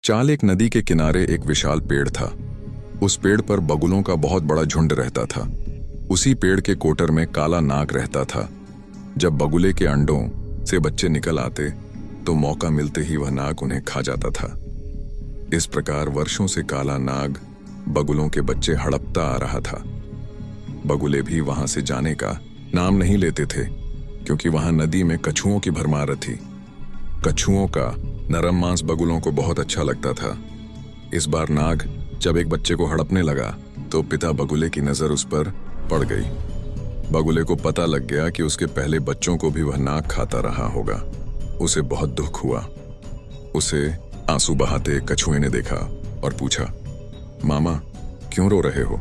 चाल एक नदी के किनारे एक विशाल पेड़ था। उस पेड़ पर बगुलों का बहुत बड़ा झुंड रहता था। उसी पेड़ के कोटर में काला नाग रहता था। जब बगुले के अंडों से बच्चे निकल आते तो मौका मिलते ही वह नाग उन्हें खा जाता था। इस प्रकार वर्षों से काला नाग बगुलों के बच्चे हड़पता आ रहा था। बगुले भी वहां से जाने का नाम नहीं लेते थे, क्योंकि वहां नदी में कछुओं की भरमार थी। कछुओं का नरम मांस बगुलों को बहुत अच्छा लगता था। इस बार नाग जब एक बच्चे को हड़पने लगा तो पिता बगुले की नजर उस पर पड़ गई। बगुले को पता लग गया कि उसके पहले बच्चों को भी वह नाग खाता रहा होगा। उसे बहुत दुख हुआ। उसे आंसू बहाते कछुए ने देखा और पूछा, मामा क्यों रो रहे हो?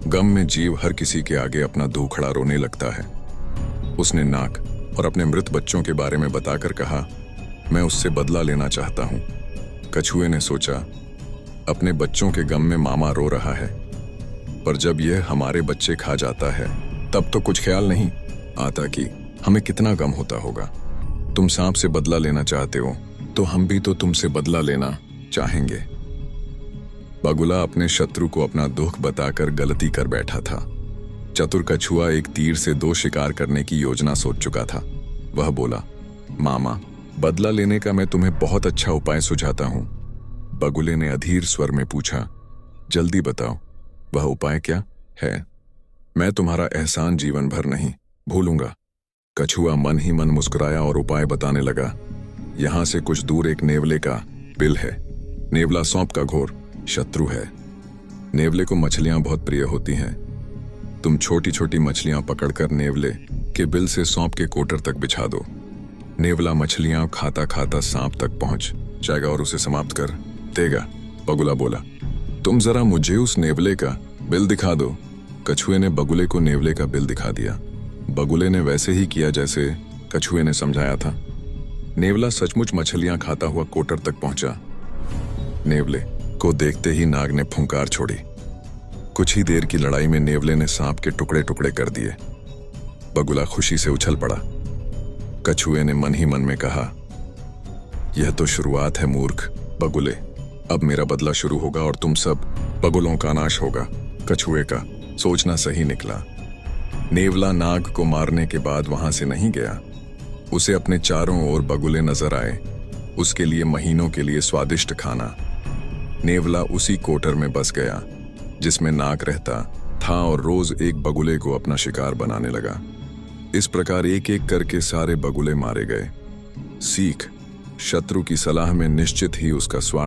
गम में जीव हर किसी के आगे अपना दुखड़ा रोने लगता है। उसने नाग और अपने मृत बच्चों के बारे में बताकर कहा, मैं उससे बदला लेना चाहता हूं। कछुए ने सोचा, अपने बच्चों के गम में मामा रो रहा है, पर जब यह हमारे बच्चे खा जाता है तब तो कुछ ख्याल नहीं आता कि हमें कितना गम होता होगा। तुम सांप से बदला लेना चाहते हो तो हम भी तो तुमसे बदला लेना चाहेंगे। बगुला अपने शत्रु को अपना दुख बताकर गलती कर बैठा था। चतुर कछुआ एक तीर से 2 शिकार करने की योजना सोच चुका था। वह बोला, मामा बदला लेने का मैं तुम्हें बहुत अच्छा उपाय सुझाता हूं। बगुले ने अधीर स्वर में पूछा, जल्दी बताओ, वह उपाय क्या है? मैं तुम्हारा एहसान जीवन भर नहीं भूलूंगा। कछुआ मन ही मन मुस्कुराया और उपाय बताने लगा। यहां से कुछ दूर एक नेवले का बिल है। नेवला सांप का घोर शत्रु है। नेवले को मछलियां बहुत प्रिय होती हैं। तुम छोटी छोटी मछलियां पकड़कर नेवले के बिल से सांप के कोटर तक बिछा दो। नेवला मछलियां खाता खाता सांप तक पहुंच जाएगा और उसे समाप्त कर देगा। बगुला बोला, तुम जरा मुझे उस नेवले का बिल दिखा दो। कछुए ने बगुले को नेवले का बिल दिखा दिया। बगुले ने वैसे ही किया जैसे कछुए ने समझाया था। नेवला सचमुच मछलियां खाता हुआ कोटर तक पहुंचा। नेवले को देखते ही नाग ने फुंकार छोड़ी। कुछ ही देर की लड़ाई में नेवले ने सांप के टुकड़े टुकड़े कर दिए। बगुला खुशी से उछल पड़ा। कछुए ने मन ही मन में कहा, यह तो शुरुआत है मूर्ख बगुले। अब मेरा बदला शुरू होगा और तुम सब बगुलों का नाश होगा। कछुए का सोचना सही निकला। नेवला नाग को मारने के बाद वहां से नहीं गया। उसे अपने चारों ओर बगुले नजर आए। उसके लिए महीनों के लिए स्वादिष्ट खाना। नेवला उसी कोटर में बस गया जिसमें नाग रहता था और रोज एक बगुले को अपना शिकार बनाने लगा। इस प्रकार एक एक करके सारे बगुले मारे गए। सीख, शत्रु की सलाह में निश्चित ही उसका स्वार्थ